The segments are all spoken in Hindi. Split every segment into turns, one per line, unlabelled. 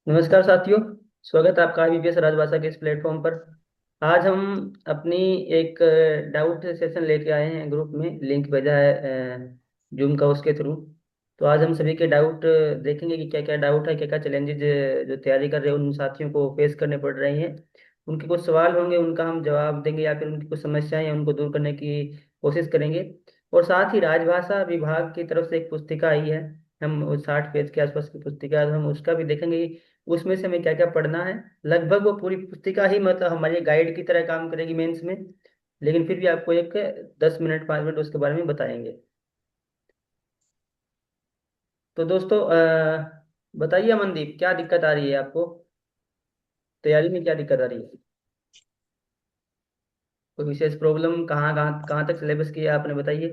नमस्कार साथियों। स्वागत है आपका आईबीपीएस राजभाषा के इस प्लेटफॉर्म पर। आज हम अपनी एक डाउट सेशन लेके आए हैं। ग्रुप में लिंक भेजा है जूम का, उसके थ्रू। तो आज हम सभी के डाउट देखेंगे कि क्या क्या डाउट है, क्या क्या चैलेंजेस जो तैयारी कर रहे हैं उन साथियों को फेस करने पड़ रहे हैं। उनके कुछ सवाल होंगे, उनका हम जवाब देंगे, या फिर उनकी कुछ समस्याएं हैं उनको दूर करने की कोशिश करेंगे। और साथ ही राजभाषा विभाग की तरफ से एक पुस्तिका आई है, हम 60 पेज के आसपास की पुस्तिका है, तो हम उसका भी देखेंगे उसमें से हमें क्या क्या पढ़ना है। लगभग वो पूरी पुस्तिका ही मतलब हमारी गाइड की तरह काम करेगी मेंस में। लेकिन फिर भी आपको एक 10 मिनट 5 मिनट उसके बारे में बताएंगे। तो दोस्तों बताइए अमनदीप, क्या दिक्कत आ रही है आपको? तैयारी में क्या दिक्कत आ रही है? कोई विशेष प्रॉब्लम? कहाँ कहाँ कहाँ तक सिलेबस किया आपने, बताइए।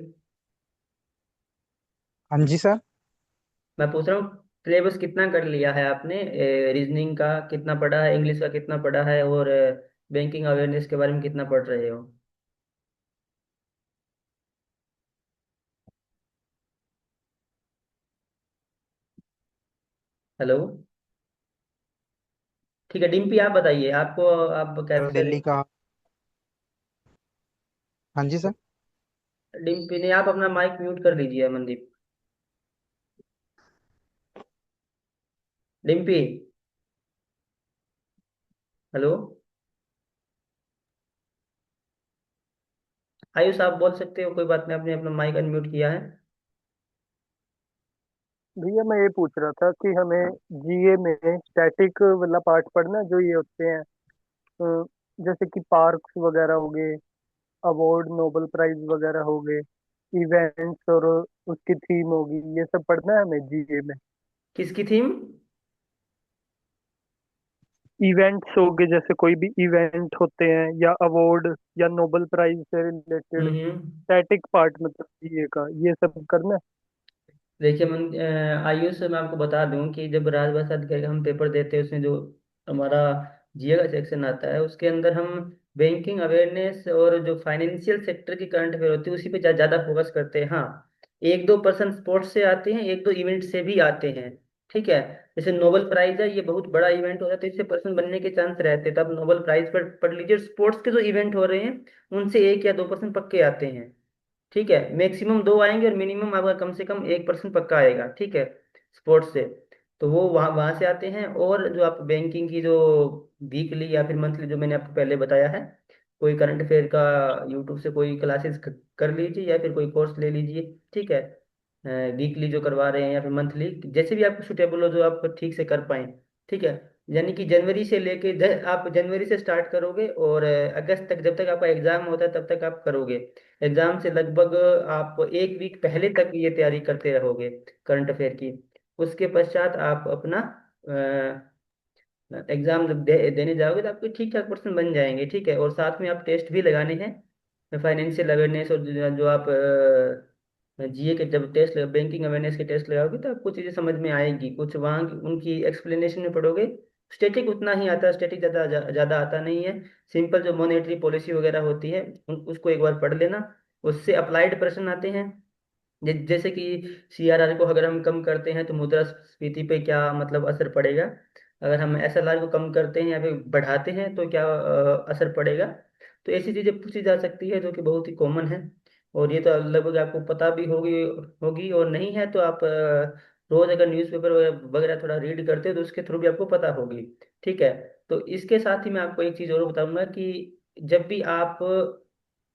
हाँ जी सर।
मैं पूछ रहा हूँ, सिलेबस कितना कर लिया है आपने? रीजनिंग का कितना पढ़ा है, इंग्लिश का कितना पढ़ा है, और बैंकिंग अवेयरनेस के बारे में कितना पढ़ रहे हो? हेलो। ठीक है डिम्पी, आप बताइए, आपको आप कैसे?
दिल्ली का। हाँ जी सर।
डिम्पी ने, आप अपना माइक म्यूट कर लीजिए अमनदीप। डिम्पी। हेलो। आयुष, आप बोल सकते हो, कोई बात नहीं, आपने अपना माइक अनम्यूट किया है।
भैया मैं ये पूछ रहा था कि हमें जीए में स्टैटिक वाला पार्ट पढ़ना है, जो ये होते हैं अ, जैसे कि पार्क्स वगैरह हो गए, अवार्ड नोबेल प्राइज वगैरह हो गए, इवेंट्स और उसकी थीम होगी, ये सब पढ़ना है हमें जीए में।
किसकी थीम?
इवेंट्स हो गए, जैसे कोई भी इवेंट होते हैं या अवार्ड या नोबेल प्राइज से रिलेटेड
हम्म।
स्टैटिक पार्ट, मतलब जीए का ये सब करना है।
देखिए आयुष, मैं आपको बता दूं कि जब राजभाषा अधिकारी का हम पेपर देते हैं, उसमें जो हमारा जीए का सेक्शन आता है, उसके अंदर हम बैंकिंग अवेयरनेस और जो फाइनेंशियल सेक्टर की करंट अफेयर होती है उसी पे ज़्यादा फोकस करते हैं। हाँ, 1-2% स्पोर्ट्स से आते हैं, 1-2 इवेंट से भी आते हैं। ठीक है। जैसे नोबेल प्राइज है, ये बहुत बड़ा इवेंट हो जाता है, इससे पर्सन बनने के चांस रहते हैं, तब नोबेल प्राइज पर पढ़ लीजिए। स्पोर्ट्स के जो इवेंट हो रहे हैं उनसे 1 या 2% पक्के आते हैं। ठीक है, मैक्सिमम 2 आएंगे और मिनिमम आपका कम से कम 1% पक्का आएगा। ठीक है, स्पोर्ट्स से। तो वो वहाँ वहाँ से आते हैं। और जो आप बैंकिंग की जो वीकली या फिर मंथली, जो मैंने आपको पहले बताया है, कोई करंट अफेयर का यूट्यूब से कोई क्लासेस कर लीजिए या फिर कोई कोर्स ले लीजिए। ठीक है, वीकली जो करवा रहे हैं या फिर मंथली, जैसे भी आपको सुटेबल हो, जो आप ठीक से कर पाए। ठीक है। यानी कि जनवरी से लेके आप जनवरी से स्टार्ट करोगे और अगस्त तक, जब तक आपका एग्जाम होता है तब तक आप करोगे। एग्जाम से लगभग आप 1 वीक पहले तक ये तैयारी करते रहोगे करंट अफेयर की। उसके पश्चात आप अपना एग्जाम जब देने जाओगे तो आपके ठीक ठाक पर्सन बन जाएंगे। ठीक है, और साथ में आप टेस्ट भी लगाने हैं, फाइनेंशियल अवेयरनेस, और जो आप जीए के जब टेस्ट, बैंकिंग अवेयरनेस के टेस्ट लगाओगे तो आपको चीज़ें समझ में आएगी। कुछ वहाँ उनकी एक्सप्लेनेशन में पढ़ोगे। स्टैटिक उतना ही आता है, स्टैटिक ज़्यादा ज़्यादा आता नहीं है। सिंपल जो मॉनेटरी पॉलिसी वगैरह होती है उसको एक बार पढ़ लेना। उससे अप्लाइड प्रश्न आते हैं। जैसे कि सीआरआर को अगर हम कम करते हैं तो मुद्रास्फीति पे क्या मतलब असर पड़ेगा, अगर हम एसएलआर को कम करते हैं या फिर बढ़ाते हैं तो क्या असर पड़ेगा। तो ऐसी चीजें पूछी जा सकती है, जो कि बहुत ही कॉमन है। और ये तो लगभग आपको पता भी होगी होगी और नहीं है तो आप रोज अगर न्यूज़पेपर वगैरह थोड़ा रीड करते हो तो उसके थ्रू भी आपको पता होगी। ठीक है। तो इसके साथ ही मैं आपको एक चीज और बताऊंगा कि जब भी आप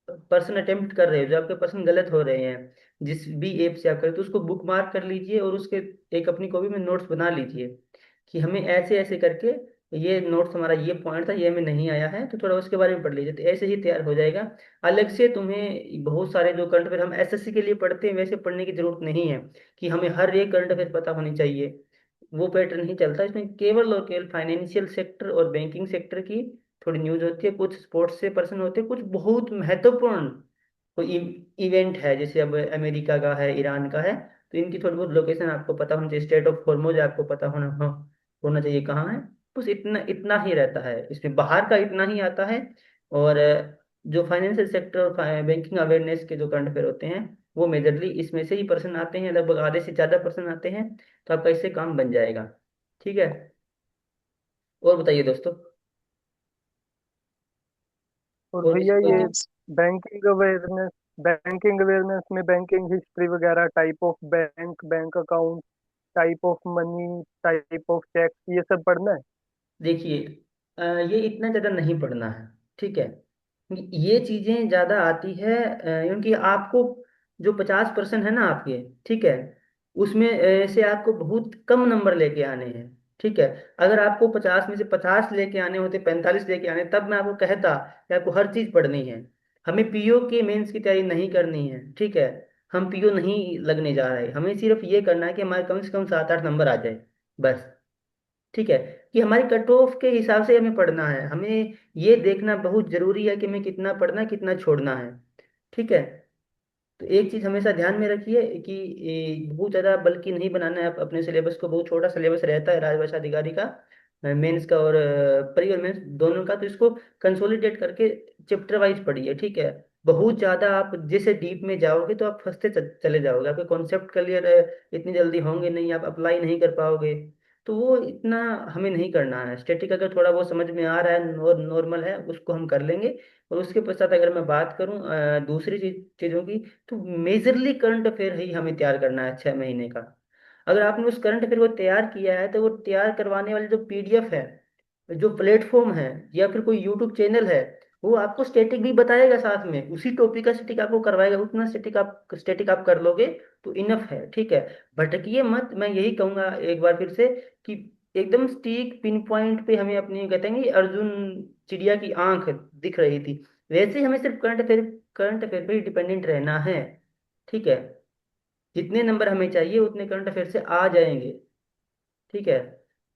पर्सन अटेम्प्ट कर रहे हो, जो आपके पर्सन गलत हो रहे हैं, जिस भी ऐप से आप करें, तो उसको बुक मार्क कर लीजिए और उसके एक अपनी कॉपी में नोट्स बना लीजिए कि हमें ऐसे ऐसे करके ये नोट्स, हमारा ये पॉइंट था, ये हमें नहीं आया है, तो थोड़ा उसके बारे में पढ़ लीजिए, तो ऐसे ही तैयार हो जाएगा। अलग से तुम्हें बहुत सारे जो करंट अफेयर हम एसएससी के लिए पढ़ते हैं वैसे पढ़ने की जरूरत नहीं है कि हमें हर एक करंट अफेयर पता होनी चाहिए। वो पैटर्न नहीं चलता इसमें। केवल और केवल फाइनेंशियल सेक्टर और बैंकिंग सेक्टर की थोड़ी न्यूज होती है, कुछ स्पोर्ट्स से पर्सन होते हैं, कुछ बहुत महत्वपूर्ण कोई इवेंट है, जैसे अब अमेरिका का है, ईरान का है, तो इनकी थोड़ी बहुत लोकेशन आपको पता होनी चाहिए। स्टेट ऑफ हॉर्मोज आपको पता होना चाहिए कहाँ है। बस इतना इतना ही रहता है इसमें, बाहर का इतना ही आता है। और जो फाइनेंशियल सेक्टर और बैंकिंग अवेयरनेस के जो करंट अफेयर होते हैं वो मेजरली इसमें से ही पर्सन आते हैं, लगभग आधे से ज़्यादा पर्सन आते हैं। तो आपका इससे काम बन जाएगा। ठीक है। और बताइए दोस्तों।
और
और
भैया
किसी कोई
ये बैंकिंग अवेयरनेस में बैंकिंग हिस्ट्री वगैरह, type of bank, bank account, type of money, type of cheque, ये सब पढ़ना है।
देखिए, ये इतना ज़्यादा नहीं पढ़ना है, ठीक है। ये चीज़ें ज़्यादा आती है क्योंकि आपको जो 50% है ना आपके, ठीक है, उसमें से आपको बहुत कम नंबर लेके आने हैं, ठीक है। अगर आपको 50 में से 50 लेके आने होते, 45 लेके आने, तब मैं आपको कहता कि आपको हर चीज़ पढ़नी है। हमें पीओ के मेंस की तैयारी नहीं करनी है, ठीक है। हम पीओ नहीं लगने जा रहे, हमें सिर्फ ये करना है कि हमारे कम से कम 7-8 नंबर आ जाए, बस। ठीक है, कि हमारी कट ऑफ के हिसाब से हमें पढ़ना है, हमें ये देखना बहुत जरूरी है कि हमें कितना पढ़ना है, कितना छोड़ना है, ठीक है। तो एक चीज हमेशा ध्यान में रखिए कि बहुत ज्यादा बल्कि नहीं बनाना है अपने सिलेबस को। बहुत छोटा सिलेबस रहता है राजभाषा अधिकारी का, मेंस का और प्री और मेंस दोनों का। तो इसको कंसोलिडेट करके चैप्टर वाइज पढ़िए, ठीक है। बहुत ज्यादा आप जैसे डीप में जाओगे तो आप फंसते चले जाओगे, आपके कॉन्सेप्ट क्लियर इतनी जल्दी होंगे नहीं, आप अप्लाई नहीं कर पाओगे। तो वो इतना हमें नहीं करना है। स्टैटिक अगर थोड़ा बहुत समझ में आ रहा है, नॉर्मल है, उसको हम कर लेंगे। और उसके पश्चात अगर मैं बात करूं दूसरी चीजों की, तो मेजरली करंट अफेयर ही हमें तैयार करना है 6 महीने का। अगर आपने उस करंट अफेयर को तैयार किया है, तो वो तैयार करवाने वाले जो पीडीएफ है, जो प्लेटफॉर्म है, या फिर कोई यूट्यूब चैनल है, वो आपको स्टैटिक भी बताएगा, साथ में उसी टॉपिक का स्टैटिक आपको करवाएगा। उतना स्टैटिक आप कर लोगे तो इनफ है, ठीक है। भटकिए मत, मैं यही कहूंगा एक बार फिर से कि एकदम स्टीक पिन पॉइंट पे हमें अपनी, कहते हैं कि अर्जुन चिड़िया की आंख दिख रही थी, वैसे ही हमें सिर्फ करंट अफेयर पे ही डिपेंडेंट रहना है, ठीक है। जितने नंबर हमें चाहिए उतने करंट अफेयर से आ जाएंगे, ठीक है।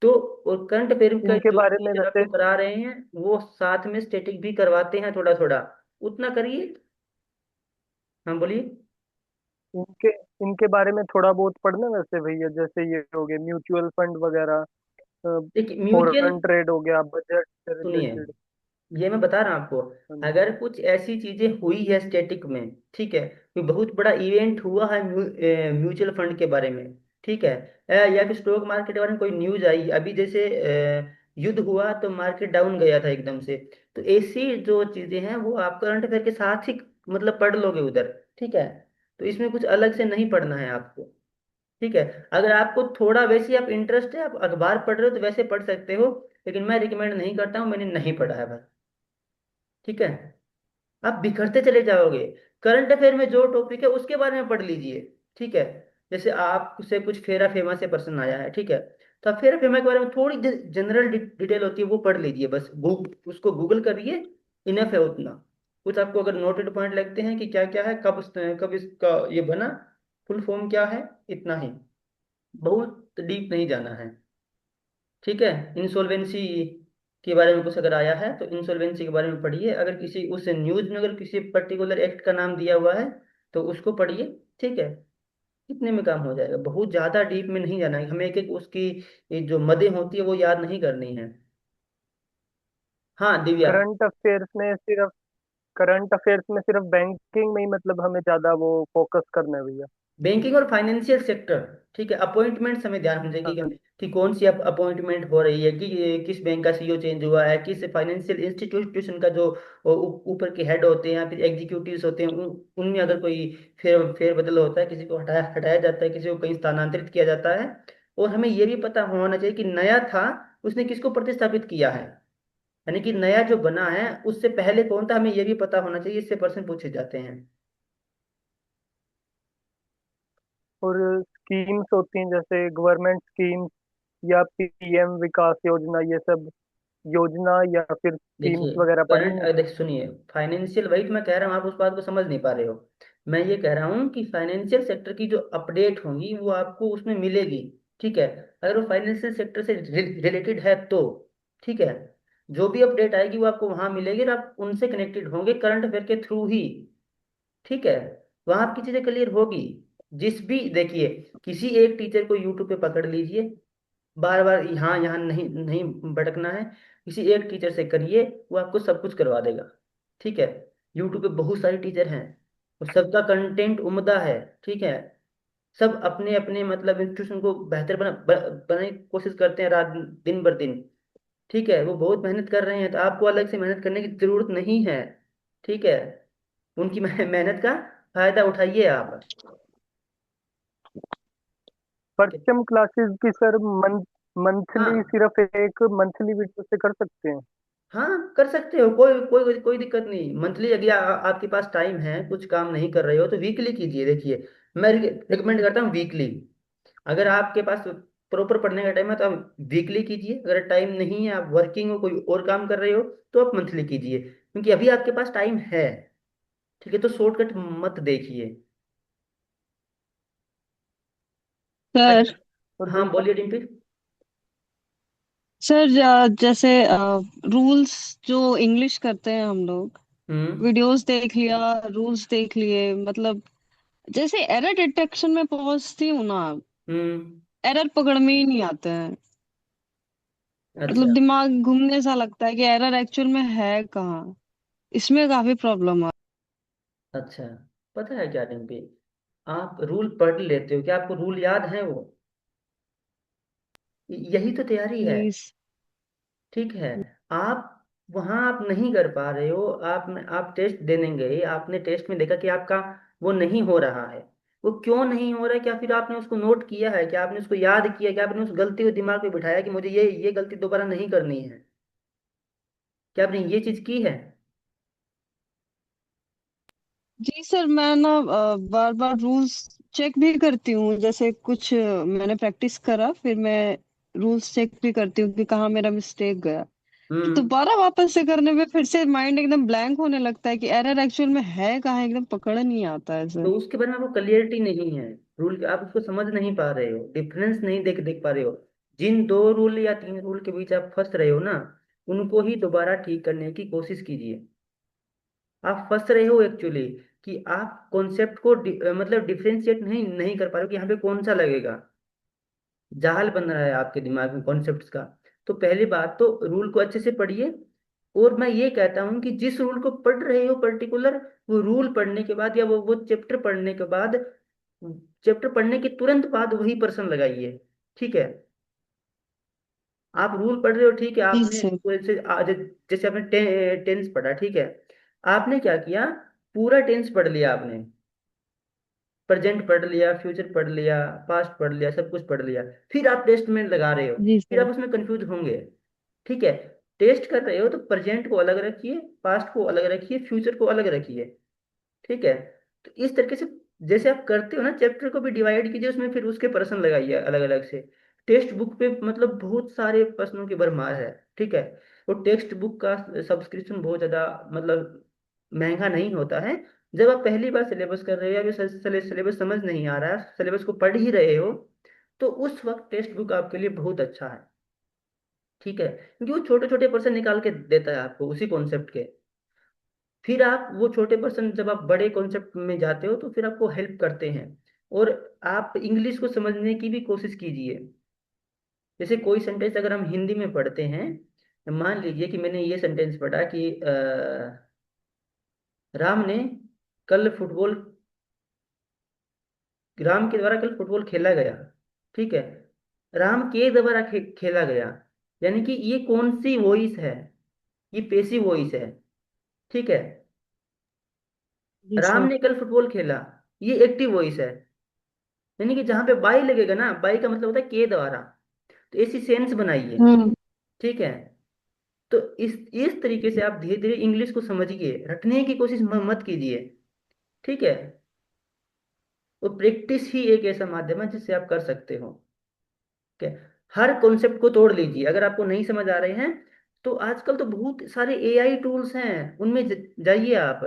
तो और करंट अफेयर का
इनके
जो
बारे में
टीचर
वैसे
आपको करा रहे हैं, वो साथ में स्टैटिक भी करवाते हैं थोड़ा थोड़ा, उतना करिए। हाँ बोलिए।
इनके इनके बारे में थोड़ा बहुत पढ़ना वैसे भैया, जैसे ये हो गए म्यूचुअल फंड वगैरह,
देखिए म्यूचुअल,
फॉरेन ट्रेड हो गया, बजट से
सुनिए,
रिलेटेड।
ये मैं बता रहा हूं आपको। अगर कुछ ऐसी चीजें हुई है स्टैटिक में, ठीक है, कोई बहुत बड़ा इवेंट हुआ है म्यूचुअल फंड के बारे में, ठीक है, या फिर स्टॉक मार्केट के बारे में कोई न्यूज आई अभी, जैसे युद्ध हुआ तो मार्केट डाउन गया था एकदम से, तो ऐसी जो चीजें हैं वो आप करंट अफेयर के साथ ही मतलब पढ़ लोगे उधर, ठीक है। तो इसमें कुछ अलग से नहीं पढ़ना है आपको, ठीक है। अगर आपको थोड़ा वैसे आप इंटरेस्ट है, आप अखबार पढ़ रहे हो, तो वैसे पढ़ सकते हो, लेकिन मैं रिकमेंड नहीं करता हूँ, मैंने नहीं पढ़ा है भाई, ठीक है। आप बिखरते चले जाओगे। करंट अफेयर में जो टॉपिक है उसके बारे में पढ़ लीजिए, ठीक है। जैसे आपसे कुछ फेरा फेमा से पर्सन आया है, ठीक है, तो आप फेरा फेमा के बारे में थोड़ी जनरल डिटेल होती है वो पढ़ लीजिए, बस उसको गूगल करिए, इनफ है उतना। कुछ आपको अगर नोटेड पॉइंट लगते हैं कि क्या क्या है, कब कब इसका ये बना, फुल फॉर्म क्या है, इतना ही, बहुत डीप नहीं जाना है, ठीक है। इंसॉल्वेंसी के बारे में कुछ अगर आया है तो इंसॉल्वेंसी के बारे में पढ़िए। अगर किसी उस न्यूज में अगर किसी पर्टिकुलर एक्ट का नाम दिया हुआ है तो उसको पढ़िए, ठीक है। इतने में काम हो जाएगा, बहुत ज्यादा डीप में नहीं जाना है हमें। एक एक उसकी ये जो मदें होती है वो याद नहीं करनी है। हाँ दिव्या।
करंट अफेयर्स में सिर्फ बैंकिंग में ही मतलब हमें ज्यादा वो फोकस करना है भैया।
बैंकिंग और फाइनेंशियल सेक्टर, ठीक है। अपॉइंटमेंट्स हमें ध्यान होना चाहिए
हाँ।
कि कौन सी अपॉइंटमेंट हो रही है, कि ये किस बैंक का सीईओ चेंज हुआ है, किस फाइनेंशियल इंस्टीट्यूशन का जो ऊपर के हेड होते हैं या फिर एग्जीक्यूटिव्स होते हैं, उनमें अगर कोई फेर बदल होता है, किसी को हटाया हटाया जाता है, किसी को कहीं स्थानांतरित किया जाता है। और हमें ये भी पता होना चाहिए कि नया था, उसने किसको प्रतिस्थापित किया है, यानी कि नया जो बना है उससे पहले कौन था, हमें ये भी पता होना चाहिए, इससे प्रश्न पूछे जाते हैं।
और स्कीम्स होती हैं जैसे गवर्नमेंट स्कीम्स या पीएम विकास योजना, ये सब योजना या फिर स्कीम्स
देखिए
वगैरह
करंट,
पढ़नी है।
देख सुनिए, फाइनेंशियल, वही तो मैं कह रहा हूँ, आप उस बात को समझ नहीं पा रहे हो। मैं ये कह रहा हूँ कि फाइनेंशियल सेक्टर की जो अपडेट होंगी वो आपको उसमें मिलेगी, ठीक है। अगर वो फाइनेंशियल सेक्टर से रिलेटेड है तो, ठीक है, जो भी अपडेट आएगी वो आपको वहां मिलेगी और आप उनसे कनेक्टेड होंगे करंट अफेयर के थ्रू ही, ठीक है। वहां आपकी चीजें क्लियर होगी। जिस भी, देखिए, किसी एक टीचर को यूट्यूब पे पकड़ लीजिए, बार बार यहाँ यहाँ नहीं नहीं भटकना है, किसी एक टीचर से करिए, वो आपको सब कुछ करवा देगा, ठीक है। यूट्यूब पे बहुत सारे टीचर हैं और सबका कंटेंट उम्दा है, ठीक है। सब अपने अपने मतलब इंस्टीट्यूशन को बेहतर बनाने की कोशिश करते हैं, रात दिन भर दिन। ठीक है, वो बहुत मेहनत कर रहे हैं, तो आपको अलग से मेहनत करने की जरूरत नहीं है। ठीक है, वो बहुत मेहनत कर रहे हैं तो आपको अलग से मेहनत करने की जरूरत नहीं है। ठीक है, उनकी मेहनत का फायदा उठाइए आप। ठीक है।
परचम क्लासेस की सर मंथली
हाँ
सिर्फ एक मंथली वीडियो से कर सकते हैं?
हाँ, कर सकते हो, कोई कोई कोई दिक्कत नहीं। मंथली अगर आपके पास टाइम है, कुछ काम नहीं कर रहे हो, तो वीकली कीजिए। देखिए, मैं रिकमेंड करता हूँ वीकली। अगर आपके पास प्रॉपर पढ़ने का टाइम है तो आप वीकली कीजिए। अगर टाइम नहीं है, आप वर्किंग हो, कोई और काम कर रहे हो, तो आप मंथली कीजिए, क्योंकि अभी आपके पास टाइम है। ठीक है, तो शॉर्टकट मत देखिए।
सर।
अच्छा।
और
हाँ
दूसरा?
बोलिए डिम्पी।
सर जैसे रूल्स जो इंग्लिश करते हैं हम लोग,
हम्म
वीडियोस देख लिया, रूल्स देख लिए, मतलब जैसे एरर डिटेक्शन में पहुंचती हूँ ना,
हम्म।
एरर पकड़ में ही नहीं आते हैं। मतलब
अच्छा
दिमाग घूमने सा लगता है कि एरर एक्चुअल में है कहाँ। इसमें काफी प्रॉब्लम आ
अच्छा। पता है क्या डिम्पी, आप रूल पढ़ लेते हो क्या? आपको रूल याद है वो? यही तो तैयारी है।
रही।
ठीक है। आप वहां आप नहीं कर पा रहे हो। आप टेस्ट देने गए, आपने टेस्ट में देखा कि आपका वो नहीं हो रहा है। वो क्यों नहीं हो रहा है? क्या फिर आपने उसको नोट किया है? क्या आपने उसको याद किया? क्या आपने उस गलती को दिमाग में बिठाया कि मुझे ये गलती दोबारा नहीं करनी है? क्या आपने ये चीज की है?
जी सर, मैं ना बार बार रूल्स चेक भी करती हूँ। जैसे कुछ मैंने प्रैक्टिस करा, फिर मैं रूल्स चेक भी करती हूँ कि कहाँ मेरा मिस्टेक गया। फिर
हम्म।
दोबारा वापस से करने में फिर से माइंड एकदम ब्लैंक होने लगता है कि एरर एक्चुअल में है कहाँ, एकदम पकड़ नहीं आता है सर।
तो उसके बारे में आपको क्लियरिटी नहीं है। रूल आप उसको समझ नहीं पा रहे हो, डिफरेंस नहीं देख देख पा रहे हो। जिन 2 रूल या 3 रूल के बीच आप फंस रहे हो ना, उनको ही दोबारा ठीक करने की कोशिश कीजिए। आप फंस रहे हो एक्चुअली, कि आप कॉन्सेप्ट को मतलब डिफरेंशिएट नहीं नहीं कर पा रहे हो कि यहाँ पे कौन सा लगेगा। जाल बन रहा है आपके दिमाग में कॉन्सेप्ट्स का। तो पहली बात तो रूल को अच्छे से पढ़िए। और मैं ये कहता हूँ कि जिस रूल को पढ़ रहे हो पर्टिकुलर, वो रूल पढ़ने के बाद या वो चैप्टर पढ़ने के बाद, चैप्टर पढ़ने के तुरंत बाद वही प्रश्न लगाइए। ठीक है। आप रूल पढ़ रहे हो, ठीक है,
जी
आपने
सर।
जैसे जैसे आपने टेंस पढ़ा, ठीक है। आपने क्या किया? पूरा टेंस पढ़ लिया आपने। प्रेजेंट पढ़ लिया, फ्यूचर पढ़ लिया, पास्ट पढ़ लिया, सब कुछ पढ़ लिया। फिर आप टेस्ट में लगा रहे हो,
जी
फिर
सर।
आप उसमें कंफ्यूज होंगे। ठीक है। टेस्ट कर रहे हो तो प्रेजेंट को अलग रखिए, पास्ट को अलग रखिए, फ्यूचर को अलग रखिए। ठीक है। तो इस तरीके से जैसे आप करते हो ना, चैप्टर को भी डिवाइड कीजिए, उसमें फिर उसके प्रश्न लगाइए अलग अलग से। टेक्स्ट बुक पे मतलब बहुत सारे प्रश्नों की भरमार है। ठीक है। और टेक्स्ट बुक का सब्सक्रिप्शन बहुत ज़्यादा मतलब महंगा नहीं होता है। जब आप पहली बार सिलेबस कर रहे हो, या फिर सिलेबस समझ नहीं आ रहा है, सिलेबस को पढ़ ही रहे हो, तो उस वक्त टेक्स्ट बुक आपके लिए बहुत अच्छा है। ठीक है, क्योंकि वो छोटे छोटे पर्सन निकाल के देता है आपको उसी कॉन्सेप्ट के। फिर आप वो छोटे पर्सन, जब आप बड़े कॉन्सेप्ट में जाते हो, तो फिर आपको हेल्प करते हैं। और आप इंग्लिश को समझने की भी कोशिश कीजिए। जैसे कोई सेंटेंस अगर हम हिंदी में पढ़ते हैं, मान लीजिए कि मैंने ये सेंटेंस पढ़ा कि राम ने कल फुटबॉल राम के द्वारा कल फुटबॉल खेला गया। ठीक है। राम के द्वारा खेला गया, यानी कि ये कौन सी वॉइस है? ये पेसिव वॉइस है। ठीक है।
जी
राम
सर।
ने कल फुटबॉल खेला, ये एक्टिव वॉइस है। यानी कि जहां पे बाई लगेगा ना, बाई का मतलब होता है के द्वारा। तो ऐसी सेंस बनाइए।
हम्म।
ठीक है। तो इस तरीके से आप धीरे धीरे इंग्लिश को समझिए, रटने की कोशिश मत कीजिए। ठीक है। वो प्रैक्टिस ही एक ऐसा माध्यम है जिससे आप कर सकते हो। ठीक है। हर कॉन्सेप्ट को तोड़ लीजिए। अगर आपको नहीं समझ आ रहे हैं, तो आजकल तो बहुत सारे एआई टूल्स हैं, उनमें जाइए आप।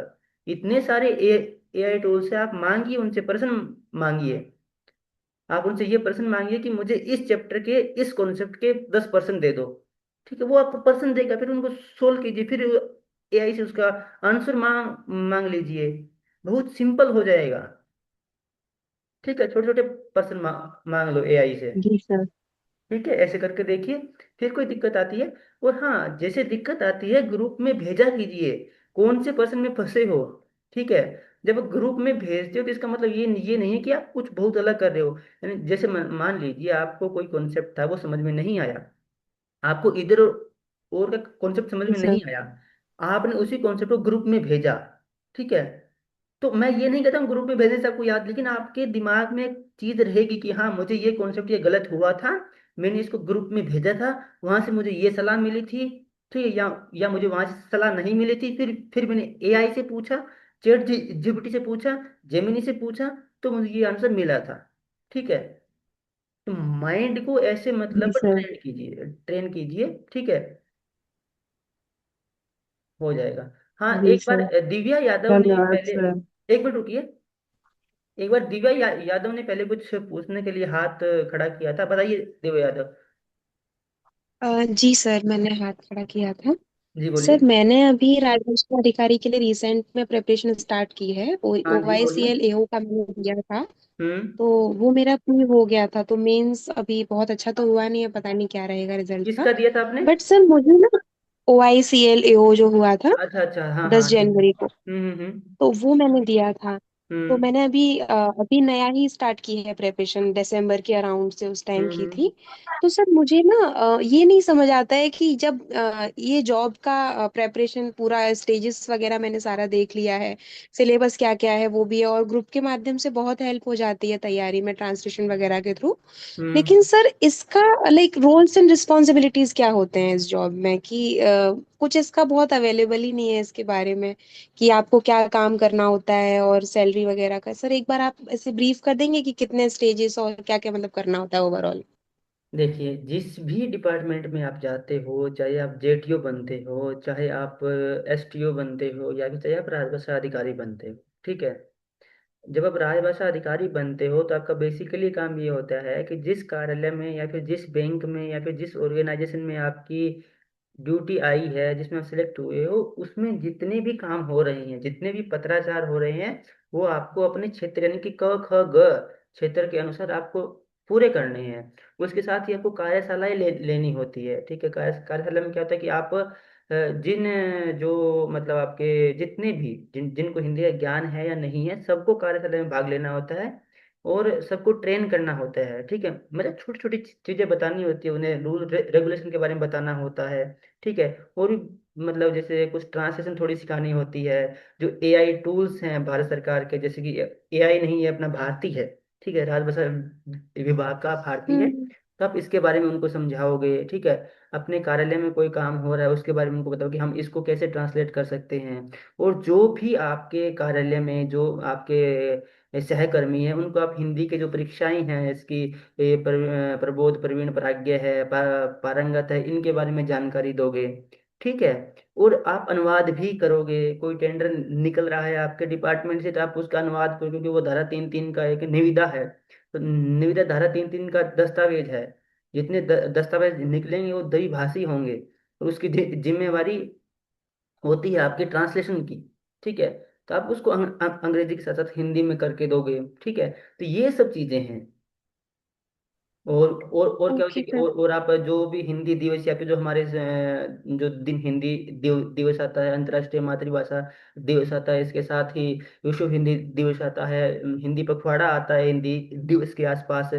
इतने सारे एआई टूल्स हैं, आप मांगिए उनसे प्रश्न, मांगिए। आप उनसे ये प्रश्न मांगिए कि मुझे इस चैप्टर के इस कॉन्सेप्ट के 10% दे दो। ठीक है, वो आपको प्रश्न देगा, फिर उनको सोल्व कीजिए, फिर एआई से उसका आंसर मांग मांग लीजिए। बहुत सिंपल हो जाएगा। ठीक है, छोटे छोटे प्रश्न मांग लो एआई से।
जी सर।
ठीक है, ऐसे करके देखिए। फिर कोई दिक्कत आती है, और हाँ, जैसे दिक्कत आती है ग्रुप में भेजा कीजिए, कौन से पर्सन में फंसे हो। ठीक है। जब ग्रुप में भेजते हो तो इसका मतलब ये नहीं है कि आप कुछ बहुत अलग कर रहे हो। यानी जैसे मान लीजिए आपको कोई कॉन्सेप्ट था, वो समझ में नहीं आया, आपको इधर और का कॉन्सेप्ट समझ
जी
में
सर।
नहीं आया, आपने उसी कॉन्सेप्ट को ग्रुप में भेजा, ठीक है। तो मैं ये नहीं कहता हूँ ग्रुप में भेजने से आपको याद, लेकिन आपके दिमाग में एक चीज रहेगी कि हाँ मुझे ये कॉन्सेप्ट ये गलत हुआ था, मैंने इसको ग्रुप में भेजा था, वहां से मुझे ये सलाह मिली थी, ठीक है, या मुझे वहां से सलाह नहीं मिली थी, फिर मैंने एआई से पूछा, चैट जीपीटी से पूछा, जेमिनी से पूछा, तो मुझे ये आंसर मिला था, ठीक है। तो माइंड को ऐसे
जी
मतलब
सर।
ट्रेन कीजिए, ठीक है, हो जाएगा। हाँ
जी
एक बार
सर।
दिव्या यादव ने
धन्यवाद
पहले,
सर।
एक मिनट रुकिए, एक बार दिव्या यादव ने पहले कुछ पूछने के लिए हाथ खड़ा किया था, बताइए दिव्या यादव।
जी सर, मैंने हाथ खड़ा किया था।
जी बोलिए।
सर मैंने अभी राजस्व अधिकारी के लिए रिसेंट में प्रिपरेशन स्टार्ट की है। ओ
हाँ
ओ
जी
आई सी
बोलिए।
एल एओ का मैंने दिया था।
हम्म।
तो वो मेरा प्री हो गया था, तो मेंस अभी बहुत अच्छा तो हुआ नहीं है, पता नहीं क्या रहेगा रिजल्ट का।
किसका दिया था आपने?
बट सर मुझे ना ओ आई सी एल एओ जो हुआ था
अच्छा अच्छा, हाँ
10
हाँ ठीक है।
जनवरी को,
हम्म।
तो वो मैंने दिया था। तो
हम्म
मैंने अभी नया ही स्टार्ट की है प्रिपरेशन, दिसंबर के अराउंड से उस टाइम की
हम्म
थी। तो सर मुझे ना ये नहीं समझ आता है कि जब ये जॉब का प्रिपरेशन पूरा स्टेजेस वगैरह मैंने सारा देख लिया है, सिलेबस क्या क्या है वो भी है, और ग्रुप के माध्यम से बहुत हेल्प हो जाती है तैयारी में ट्रांसलेशन वगैरह के थ्रू।
हम्म।
लेकिन सर इसका लाइक रोल्स एंड रिस्पॉन्सिबिलिटीज क्या होते हैं इस जॉब में, कि कुछ इसका बहुत अवेलेबल ही नहीं है इसके बारे में, कि आपको क्या काम करना होता है और सैलरी वगैरह का। सर एक बार आप ऐसे ब्रीफ कर देंगे कि कितने स्टेजेस और क्या क्या मतलब करना होता है ओवरऑल।
देखिए, जिस भी डिपार्टमेंट में आप जाते हो, चाहे आप जेटीओ बनते हो, चाहे आप एसटीओ बनते हो, या फिर चाहे आप राजभाषा अधिकारी बनते हो, ठीक है, जब आप राजभाषा अधिकारी बनते हो तो आपका बेसिकली काम ये होता है कि जिस कार्यालय में या फिर जिस बैंक में या फिर जिस ऑर्गेनाइजेशन में आपकी ड्यूटी आई है, जिसमें आप सिलेक्ट हुए हो, उसमें जितने भी काम हो रहे हैं, जितने भी पत्राचार हो रहे हैं, वो आपको अपने क्षेत्र यानी कि क ख ग क्षेत्र के अनुसार आपको पूरे करने हैं। उसके साथ ही आपको कार्यशालाएं लेनी होती है, ठीक है। कार्यशाला में क्या होता है कि आप जिन जो मतलब आपके जितने भी जिनको हिंदी का ज्ञान है या नहीं है, सबको कार्यशाला में भाग लेना होता है और सबको ट्रेन करना होता है, ठीक है। मतलब छोटी छोटी चीजें बतानी होती है उन्हें, रूल रेगुलेशन के बारे में बताना होता है, ठीक है। और भी मतलब जैसे कुछ ट्रांसलेशन थोड़ी सिखानी होती है, जो एआई टूल्स हैं भारत सरकार के, जैसे कि एआई नहीं है अपना, भारती है, ठीक है, राजभाषा विभाग का भारती है,
हम्म।
तो आप इसके बारे में उनको समझाओगे, ठीक है। अपने कार्यालय में कोई काम हो रहा है उसके बारे में उनको बताओ कि हम इसको कैसे ट्रांसलेट कर सकते हैं। और जो भी आपके कार्यालय में जो आपके सहकर्मी हैं, उनको आप हिंदी के जो परीक्षाएं हैं इसकी, प्रबोध, प्रवीण, प्राज्ञ है, पारंगत है, इनके बारे में जानकारी दोगे, ठीक है। और आप अनुवाद भी करोगे, कोई टेंडर निकल रहा है आपके डिपार्टमेंट से तो आप उसका अनुवाद करोगे, क्योंकि वो धारा 3(3) का एक निविदा है, तो निविदा धारा 3(3) का दस्तावेज है, जितने दस्तावेज निकलेंगे वो द्विभाषी होंगे, और उसकी जिम्मेवारी होती है आपके ट्रांसलेशन की, ठीक है। तो आप उसको अंग्रेजी के साथ साथ हिंदी में करके दोगे, ठीक है। तो ये सब चीजें हैं। और क्या होता
ओके
है कि
सर।
और आप जो भी हिंदी दिवस या फिर जो हमारे जो दिन हिंदी दिवस आता है, अंतर्राष्ट्रीय मातृभाषा दिवस आता है, इसके साथ ही विश्व हिंदी दिवस आता है, हिंदी पखवाड़ा आता है हिंदी दिवस के आसपास,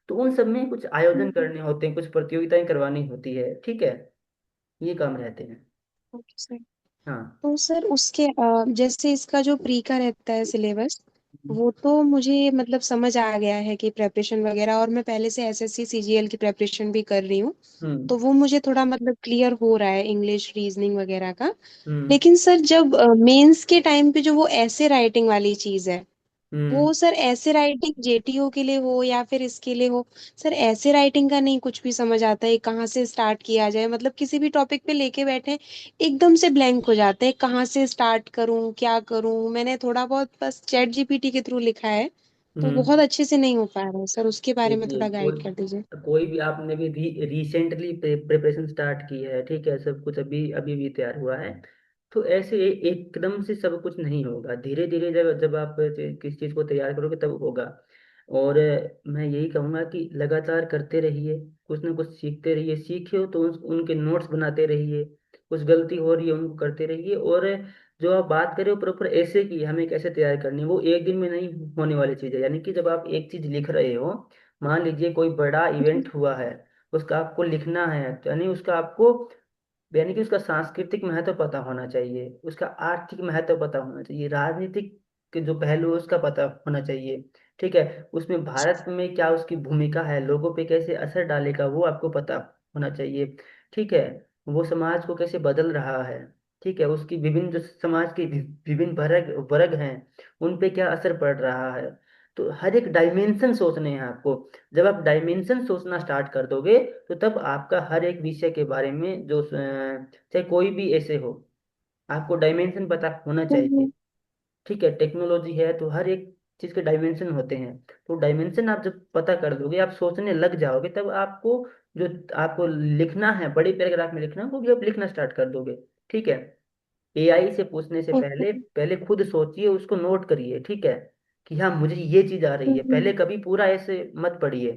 तो उन सब में कुछ आयोजन
हम्म।
करने होते हैं, कुछ प्रतियोगिताएं करवानी होती है, ठीक है। ये काम रहते हैं।
Okay sir.
हाँ।
तो सर उसके जैसे इसका जो प्री का रहता है सिलेबस, वो तो मुझे मतलब समझ आ गया है कि प्रेपरेशन वगैरह, और मैं पहले से एसएससी सीजीएल की प्रेपरेशन भी कर रही हूँ।
हम्म
तो वो मुझे थोड़ा मतलब क्लियर हो रहा है, इंग्लिश रीजनिंग वगैरह का।
हम्म
लेकिन सर जब मेंस के टाइम पे जो वो ऐसे राइटिंग वाली चीज है,
हम्म
वो सर ऐसे राइटिंग जेटीओ के लिए हो या फिर इसके लिए हो, सर ऐसे राइटिंग का नहीं कुछ भी समझ आता है, कहाँ से स्टार्ट किया जाए। मतलब किसी भी टॉपिक पे लेके बैठे एकदम से ब्लैंक हो जाते हैं, कहाँ से स्टार्ट करूँ क्या करूँ। मैंने थोड़ा बहुत बस चैट जीपीटी के थ्रू लिखा है, तो बहुत
हम्म।
अच्छे से नहीं हो पा रहा है सर, उसके बारे में
देखिए,
थोड़ा
कोई
गाइड कर दीजिए।
कोई भी आपने भी रिसेंटली प्रिपरेशन स्टार्ट की है, ठीक है, सब कुछ अभी अभी भी तैयार हुआ है, तो ऐसे एकदम से सब कुछ नहीं होगा, धीरे धीरे जब जब आप किस चीज़ को तैयार करोगे तब होगा। और मैं यही कहूँगा कि लगातार करते रहिए, कुछ ना कुछ सीखते रहिए, सीखे हो तो उनके नोट्स बनाते रहिए, कुछ गलती हो रही है उनको करते रहिए। और जो आप बात करें हो प्रॉपर ऐसे की हमें कैसे तैयार करनी है, वो एक दिन में नहीं होने वाली चीज़ है। यानी कि जब आप एक चीज़ लिख रहे हो, मान लीजिए कोई बड़ा
जी।
इवेंट हुआ है, उसका आपको लिखना है, तो यानी उसका आपको यानी कि उसका सांस्कृतिक महत्व पता होना चाहिए, उसका आर्थिक महत्व पता होना चाहिए, राजनीतिक के जो पहलू है उसका पता होना चाहिए। ठीक है, उसमें भारत में क्या उसकी भूमिका है, लोगों पे कैसे असर डालेगा वो आपको पता होना चाहिए। ठीक है, वो समाज को कैसे बदल रहा है। ठीक है, उसकी विभिन्न जो समाज के विभिन्न वर्ग वर्ग हैं उन पे क्या असर पड़ रहा है। तो हर एक डायमेंशन सोचने हैं आपको। जब आप डायमेंशन सोचना स्टार्ट कर दोगे तो तब आपका हर एक विषय के बारे में जो चाहे कोई भी ऐसे हो, आपको डायमेंशन पता होना चाहिए।
हम्म।
ठीक है, टेक्नोलॉजी है तो हर एक चीज के डायमेंशन होते हैं। तो डायमेंशन आप जब पता कर दोगे, आप सोचने लग जाओगे, तब आपको जो आपको लिखना है बड़ी पैराग्राफ में लिखना है, वो भी आप लिखना स्टार्ट कर दोगे। ठीक है, एआई से पूछने से
ओके।
पहले पहले खुद सोचिए, उसको नोट करिए। ठीक है, कि हाँ मुझे ये चीज आ रही है, पहले कभी पूरा ऐसे मत पढ़िए।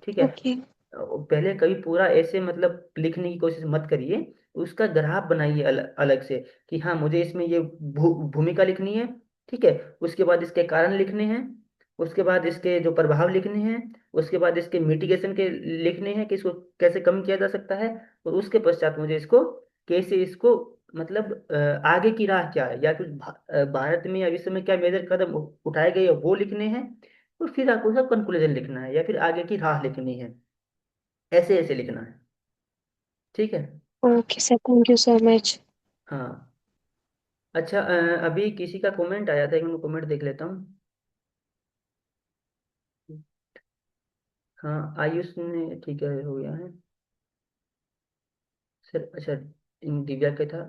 ठीक है,
ओके।
पहले कभी पूरा ऐसे मतलब लिखने की कोशिश मत करिए, उसका ग्राफ बनाइए अलग से, कि हाँ मुझे इसमें ये भूमिका लिखनी है। ठीक है, उसके बाद इसके कारण लिखने हैं, उसके बाद इसके जो प्रभाव लिखने हैं, उसके बाद इसके मिटिगेशन के लिखने हैं कि इसको कैसे कम किया जा सकता है, और उसके पश्चात मुझे इसको कैसे इसको मतलब आगे की राह क्या है, या फिर भारत में या विश्व में क्या मेजर कदम उठाए गए हैं वो लिखने हैं। और फिर आपको उसका कंक्लूजन लिखना है या फिर आगे की राह लिखनी है। ऐसे ऐसे लिखना है। ठीक है।
Okay sir, thank you so much.
हाँ। अच्छा, अभी किसी का कमेंट आया था, एक मिनट कमेंट देख लेता हूँ। हाँ, आयुष ने, ठीक है हो गया है सर। अच्छा, इन दिव्या का था।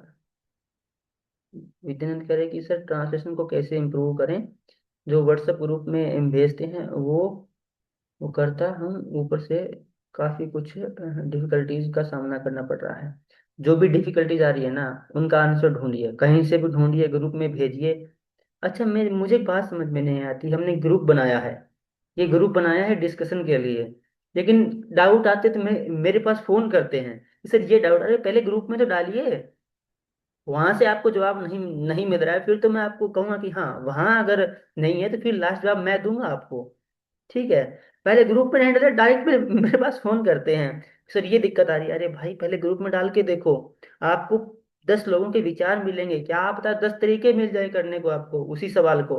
विद्यानंद कह रहे कि सर ट्रांसलेशन को कैसे इम्प्रूव करें, जो व्हाट्सएप ग्रुप में भेजते हैं वो करता हम ऊपर से काफी कुछ डिफिकल्टीज का सामना करना पड़ रहा है। जो भी डिफिकल्टीज आ रही है ना, उनका आंसर ढूंढिए, कहीं से भी ढूंढिए, ग्रुप में भेजिए। अच्छा, मैं मुझे एक बात समझ में नहीं आती, हमने ग्रुप बनाया है, ये ग्रुप बनाया है डिस्कशन के लिए, लेकिन डाउट आते तो मैं मेरे पास फोन करते हैं कि सर ये डाउट, अरे पहले ग्रुप में तो डालिए। वहां से आपको जवाब नहीं नहीं मिल रहा है, फिर तो मैं आपको कहूंगा कि हाँ वहां अगर नहीं है तो फिर लास्ट जवाब मैं दूंगा आपको। ठीक है, पहले ग्रुप में नहीं डाले, डायरेक्ट मेरे पास फोन करते हैं, सर ये दिक्कत आ रही है। अरे भाई पहले ग्रुप में डाल के देखो, आपको 10 लोगों के विचार मिलेंगे, क्या पता 10 तरीके मिल जाए करने को आपको उसी सवाल को,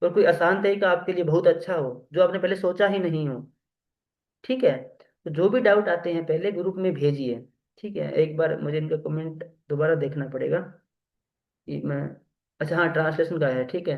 और कोई आसान तरीका आपके लिए बहुत अच्छा हो जो आपने पहले सोचा ही नहीं हो। ठीक है, तो जो भी डाउट आते हैं पहले ग्रुप में भेजिए। ठीक है, एक बार मुझे इनका कमेंट दोबारा देखना पड़ेगा कि मैं, अच्छा हाँ ट्रांसलेशन का है। ठीक है,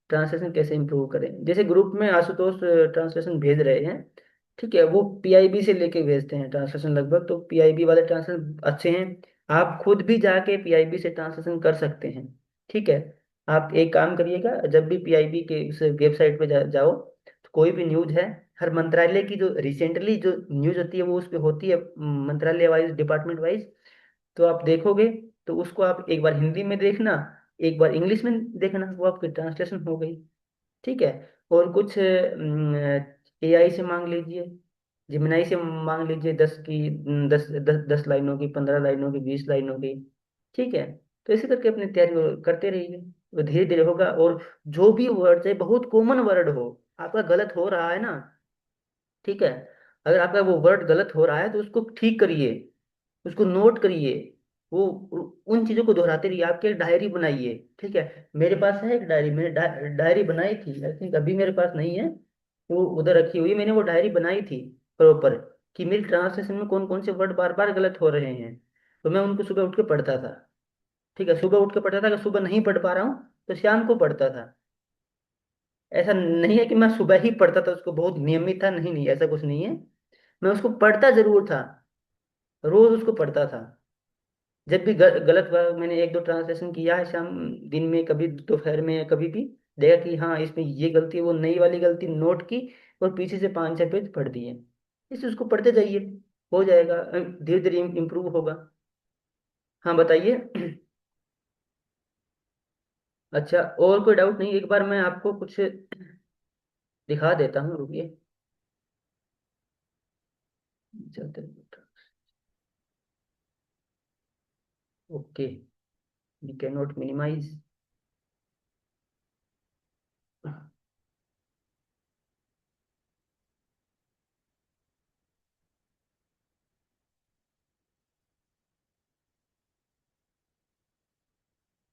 ट्रांसलेशन कैसे इंप्रूव करें, जैसे ग्रुप में आशुतोष ट्रांसलेशन भेज रहे हैं। ठीक है, वो पीआईबी से लेके भेजते हैं ट्रांसलेशन लगभग, तो पीआईबी वाले ट्रांसलेशन अच्छे हैं। आप खुद भी जाके पीआईबी से ट्रांसलेशन कर सकते हैं। ठीक है, आप एक काम करिएगा, जब भी पीआईबी के उस वेबसाइट पे जाओ, तो कोई भी न्यूज है, हर मंत्रालय की जो रिसेंटली जो न्यूज होती है वो उस पे होती है, मंत्रालय वाइज, डिपार्टमेंट वाइज। तो आप देखोगे, तो उसको आप एक बार हिंदी में देखना, एक बार इंग्लिश में देखना, वो आपकी ट्रांसलेशन हो गई। ठीक है, और कुछ एआई से मांग लीजिए, जिमनाई से मांग लीजिए, 10 लाइनों की, 15 लाइनों की, 20 लाइनों की। ठीक है, तो ऐसे करके अपनी तैयारी करते रहिए, वो धीरे धीरे होगा। और जो भी वर्ड चाहे बहुत कॉमन वर्ड हो, आपका गलत हो रहा है ना, ठीक है, अगर आपका वो वर्ड गलत हो रहा है तो उसको ठीक करिए, उसको नोट करिए, वो उन चीजों को दोहराते रहिए, आपके एक डायरी बनाइए। ठीक है, मेरे पास है एक डायरी, मैंने डायरी बनाई थी, आई थिंक अभी मेरे पास नहीं है, वो उधर रखी हुई है। मैंने वो डायरी बनाई थी प्रॉपर, कि मेरी ट्रांसलेशन में कौन कौन से वर्ड बार बार गलत हो रहे हैं, तो मैं उनको सुबह उठ के पढ़ता था। ठीक है, सुबह उठ के पढ़ता था, अगर सुबह नहीं पढ़ पा रहा हूँ तो शाम को पढ़ता था। ऐसा नहीं है कि मैं सुबह ही पढ़ता था उसको, बहुत नियमित था, नहीं नहीं ऐसा कुछ नहीं है, मैं उसको पढ़ता जरूर था, रोज उसको पढ़ता था। जब भी गलत हुआ, मैंने एक दो ट्रांसलेशन किया है शाम, दिन में, कभी दोपहर में, या कभी भी देखा कि हाँ इसमें ये गलती है, वो नई वाली गलती नोट की, और पीछे से 5 6 पेज पढ़ दिए। इसे उसको पढ़ते जाइए, हो जाएगा, धीरे धीरे इम्प्रूव होगा। हाँ बताइए। अच्छा, और कोई डाउट नहीं, एक बार मैं आपको कुछ दिखा देता हूँ, रुकिए। चलते, okay, we can not minimize.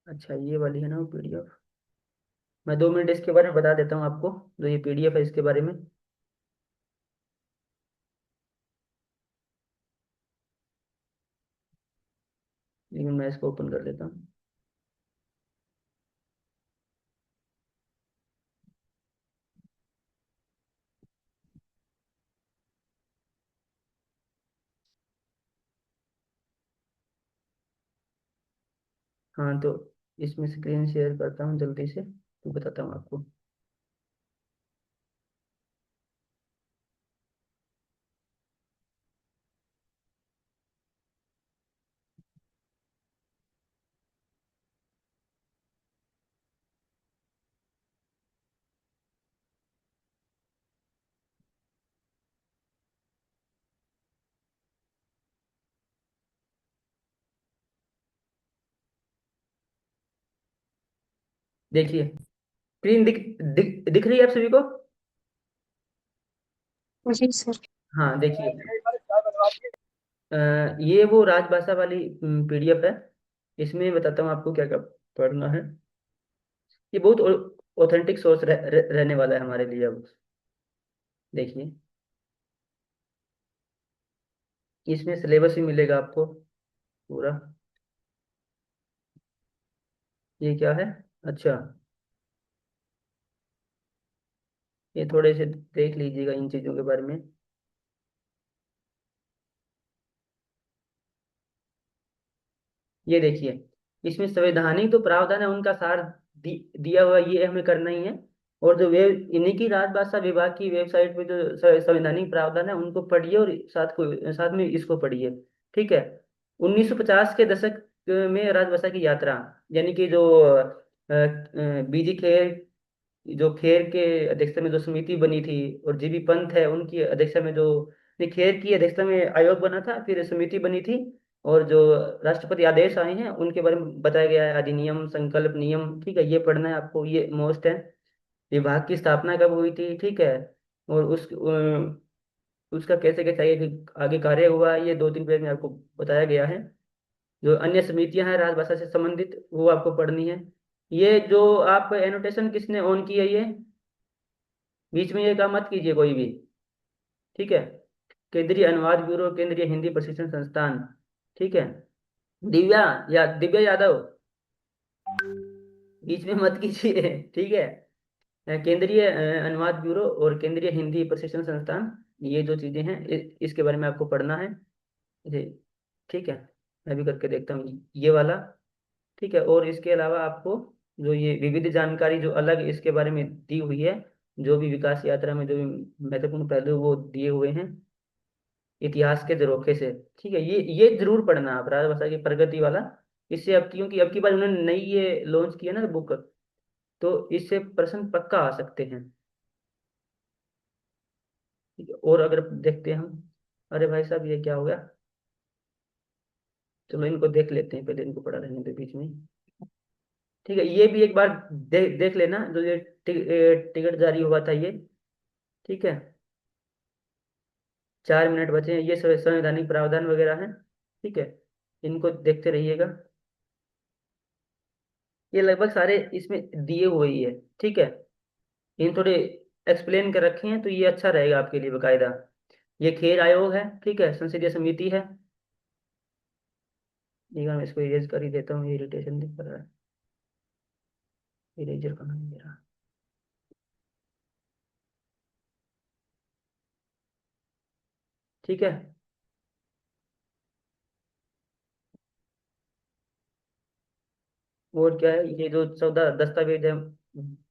अच्छा, ये वाली है ना वो PDF। मैं 2 मिनट इसके बारे में बता देता हूँ आपको, जो ये PDF है इसके बारे में। लेकिन मैं इसको ओपन कर देता हूँ। हाँ, तो इसमें स्क्रीन शेयर करता हूँ जल्दी से, तो बताता हूँ आपको। देखिए, स्क्रीन दिख रही है आप सभी को?
जी सर।
हाँ, देखिए, अ, ये वो राजभाषा वाली PDF है। इसमें बताता हूँ आपको क्या क्या पढ़ना है। ये बहुत ऑथेंटिक सोर्स रहने वाला है हमारे लिए अब। देखिए, इसमें सिलेबस भी मिलेगा आपको पूरा। ये क्या है? अच्छा, ये थोड़े से देख लीजिएगा इन चीज़ों के बारे में। ये देखिए, इसमें संवैधानिक जो प्रावधान है उनका सार दिया हुआ, ये हमें करना ही है। और जो वेब इन्हीं की राजभाषा विभाग की वेबसाइट पे जो संवैधानिक प्रावधान है उनको पढ़िए, और साथ में इसको पढ़िए। ठीक है। 1950 के दशक में राजभाषा की यात्रा, यानी कि जो बीजी खेर, जो खेर के अध्यक्षता में जो समिति बनी थी, और जीबी पंत है उनकी अध्यक्षता में जो, नहीं, खेर की अध्यक्षता में आयोग बना था, फिर समिति बनी थी। और जो राष्ट्रपति आदेश आए हैं उनके बारे में बताया गया है, अधिनियम, संकल्प, नियम। ठीक है, ये पढ़ना है आपको, ये मोस्ट है। विभाग की स्थापना कब हुई थी, ठीक है, और उसका कैसे कैसे आगे कार्य हुआ, ये 2-3 पेज में आपको बताया गया है। जो अन्य समितियां हैं राजभाषा से संबंधित, वो आपको पढ़नी है। ये जो आप एनोटेशन किसने ऑन की है, ये बीच में ये काम मत कीजिए कोई भी। ठीक है। केंद्रीय अनुवाद ब्यूरो, केंद्रीय हिंदी प्रशिक्षण संस्थान। ठीक है। दिव्या, या दिव्या यादव, बीच में मत कीजिए। ठीक है। केंद्रीय अनुवाद ब्यूरो और केंद्रीय हिंदी प्रशिक्षण संस्थान, ये जो चीजें हैं इसके बारे में आपको पढ़ना है। जी, ठीक है। मैं भी करके देखता हूँ ये वाला। ठीक है। और इसके अलावा आपको जो ये विविध जानकारी जो अलग इसके बारे में दी हुई है, जो भी विकास यात्रा में जो भी महत्वपूर्ण पहलू वो दिए हुए हैं इतिहास के झरोखे से। ठीक है, ये जरूर पढ़ना आप, राजभाषा की प्रगति वाला। इससे अब, क्योंकि अब की बार उन्होंने नई ये लॉन्च किया ना बुक, तो इससे प्रश्न पक्का आ सकते हैं। ठीक है। और अगर देखते हैं हम, अरे भाई साहब, ये क्या हो गया? चलो इनको देख लेते हैं, पहले इनको पढ़ा रहने दे बीच में। ठीक है, ये भी एक बार देख लेना, जो ये टिकट जारी हुआ था ये। ठीक है। 4 मिनट बचे हैं, ये संवैधानिक प्रावधान वगैरह हैं। ठीक है, इनको देखते रहिएगा। ये लगभग सारे इसमें दिए हुए ही है। ठीक है। इन थोड़े एक्सप्लेन कर रखे हैं, तो ये अच्छा रहेगा आपके लिए बकायदा। ये खेल आयोग है, ठीक है, संसदीय समिति है। ठीक है, मैं इसको इरेज कर ही देता हूँ, ये इरिटेशन दिख रहा है। इरेजर कहाँ है मेरा? ठीक है। और क्या है, ये जो 14 दस्तावेज है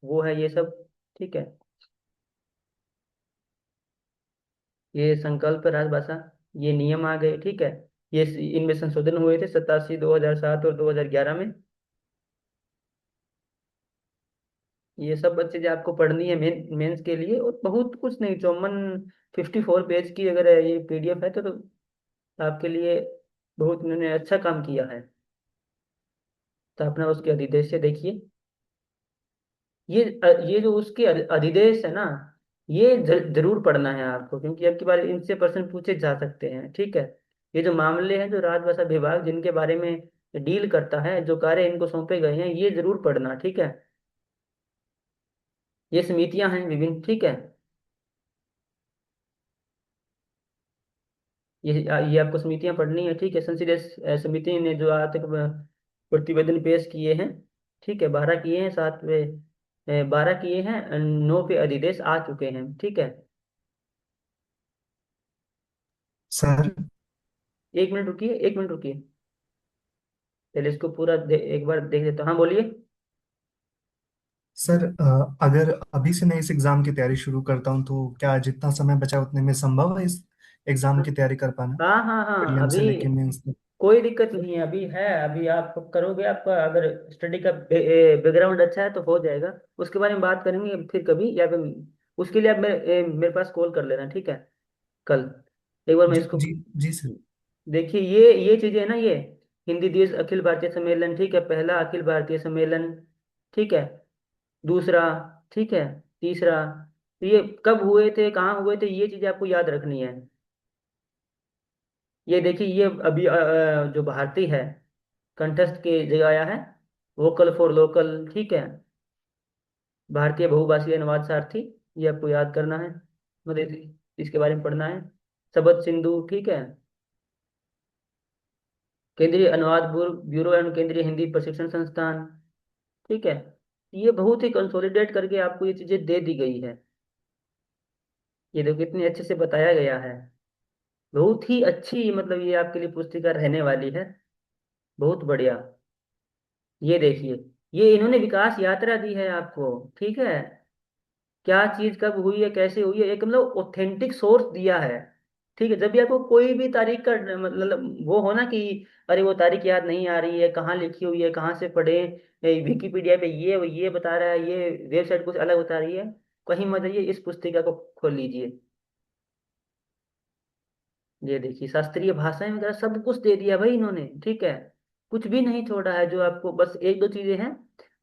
वो है ये सब। ठीक है। ये संकल्प राजभाषा, ये नियम आ गए। ठीक है। ये इनमें संशोधन हुए थे 87, 2007 और 2011 में। ये सब चीजें आपको पढ़नी है मेंस के लिए, और बहुत कुछ नहीं, 54 पेज की अगर ये PDF है तो आपके लिए बहुत उन्होंने अच्छा काम किया है। तो अपना उसके अधिदेश से देखिए। ये जो उसके अधिदेश है ना, ये जरूर पढ़ना है आपको, क्योंकि अब की बार इनसे प्रश्न पूछे जा सकते हैं। ठीक है। ये जो मामले हैं जो राजभाषा विभाग जिनके बारे में डील करता है, जो कार्य इनको सौंपे गए हैं, ये जरूर पढ़ना, ठीक है। ये समितियां हैं विभिन्न, ठीक है। ये आपको समितियां पढ़नी है, ठीक है। संसदीय समिति ने जो आज तक प्रतिवेदन पेश किए हैं, ठीक है, 12 किए हैं, 12 किए हैं, 9 पे अधिदेश आ चुके हैं, ठीक है।
सर।
1 मिनट रुकिए, 1 मिनट रुकिए, पहले इसको पूरा एक बार देख लेता हूँ। हाँ बोलिए।
सर अगर अभी से मैं इस एग्जाम की तैयारी शुरू करता हूँ तो क्या जितना समय बचा उतने में संभव है इस एग्जाम की तैयारी कर पाना,
हाँ हाँ हाँ,
प्रीलिम
अभी
से लेके मेंस तक?
कोई दिक्कत नहीं है, अभी है, अभी आप करोगे, आपका अगर स्टडी का बैकग्राउंड अच्छा है तो हो जाएगा। उसके बारे में बात करेंगे फिर कभी, या फिर उसके लिए आप मेरे पास कॉल कर लेना, ठीक है, कल एक बार मैं
जी
इसको।
जी जी सर।
देखिए ये चीजें है ना, ये हिंदी दिवस अखिल भारतीय सम्मेलन, ठीक है, पहला अखिल भारतीय सम्मेलन, ठीक है, दूसरा, ठीक है, तीसरा, तो ये कब हुए थे, कहाँ हुए थे, ये चीजें आपको याद रखनी है। ये देखिए, ये अभी जो भारती है, कंठस्थ के जगह आया है, वोकल फॉर लोकल, ठीक है, भारतीय बहुभाषीय अनुवाद सारथी, ये आपको याद करना है, मतलब इसके बारे में पढ़ना है। शब्द सिंधु, ठीक है, केंद्रीय अनुवाद ब्यूरो एवं केंद्रीय हिंदी प्रशिक्षण संस्थान, ठीक है। ये बहुत ही कंसोलिडेट करके आपको ये चीजें दे दी गई है। ये देखो कितने अच्छे से बताया गया है, बहुत ही अच्छी, मतलब ये आपके लिए पुस्तिका रहने वाली है, बहुत बढ़िया। ये देखिए, ये इन्होंने विकास यात्रा दी है आपको, ठीक है, क्या चीज कब हुई है, कैसे हुई है, एक मतलब ऑथेंटिक सोर्स दिया है, ठीक है। जब भी आपको कोई भी तारीख का मतलब वो हो ना कि अरे वो तारीख याद नहीं आ रही है, कहाँ लिखी हुई है, कहाँ से पढ़े, विकिपीडिया पे ये बता रहा है, ये वेबसाइट कुछ अलग बता रही है, कहीं मत जाइए, इस पुस्तिका को खोल लीजिए। ये देखिए, शास्त्रीय भाषाएं वगैरह सब कुछ दे दिया भाई इन्होंने, ठीक है, कुछ भी नहीं छोड़ा है। जो आपको बस एक दो चीजें हैं,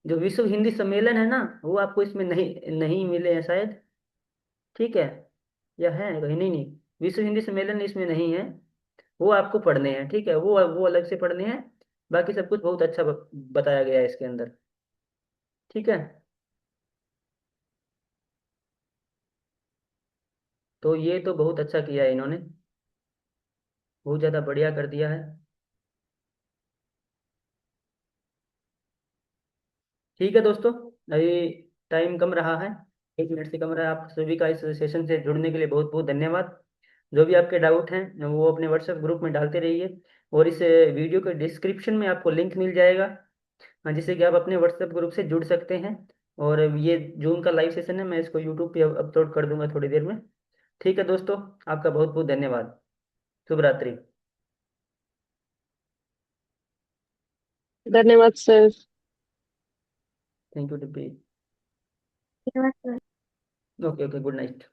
जो विश्व हिंदी सम्मेलन है ना, वो आपको इसमें नहीं नहीं मिले हैं शायद, ठीक है, या है कहीं, नहीं नहीं, विश्व हिंदी सम्मेलन इसमें नहीं है, वो आपको पढ़ने हैं, ठीक है, वो अलग से पढ़ने हैं। बाकी सब कुछ बहुत अच्छा बताया गया है इसके अंदर, ठीक है। तो ये तो बहुत अच्छा किया है इन्होंने, बहुत ज्यादा बढ़िया कर दिया है। ठीक है दोस्तों, अभी टाइम कम रहा है, 1 मिनट से कम रहा है। आप सभी का इस सेशन से जुड़ने के लिए बहुत बहुत धन्यवाद। जो भी आपके डाउट हैं वो अपने व्हाट्सएप ग्रुप में डालते रहिए, और इस वीडियो के डिस्क्रिप्शन में आपको लिंक मिल जाएगा, हाँ, जिससे कि आप अपने व्हाट्सएप ग्रुप से जुड़ सकते हैं। और ये जूम का लाइव सेशन है, मैं इसको यूट्यूब पे अपलोड कर दूंगा थोड़ी देर में। ठीक है दोस्तों, आपका बहुत बहुत धन्यवाद। शुभ रात्रि।
धन्यवाद sir.
Thank you DP. Okay okay, good night.